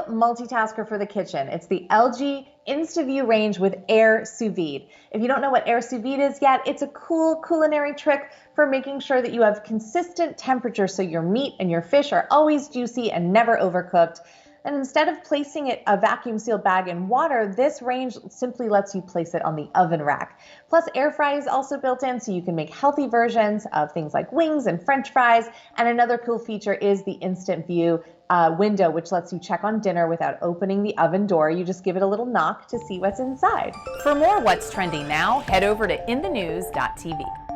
multitasker for the kitchen. It's the LG InstaView range with Air Sous Vide. If you don't know what Air Sous Vide is yet, it's a cool culinary trick for making sure that you have consistent temperature so your meat and your fish are always juicy and never overcooked. And instead of placing a vacuum sealed bag in water, this range simply lets you place it on the oven rack. Plus, air fry is also built in, so you can make healthy versions of things like wings and French fries. And another cool feature is the instant view window, which lets you check on dinner without opening the oven door. You just give it a little knock to see what's inside. For more What's Trending Now, head over to inthenews.tv.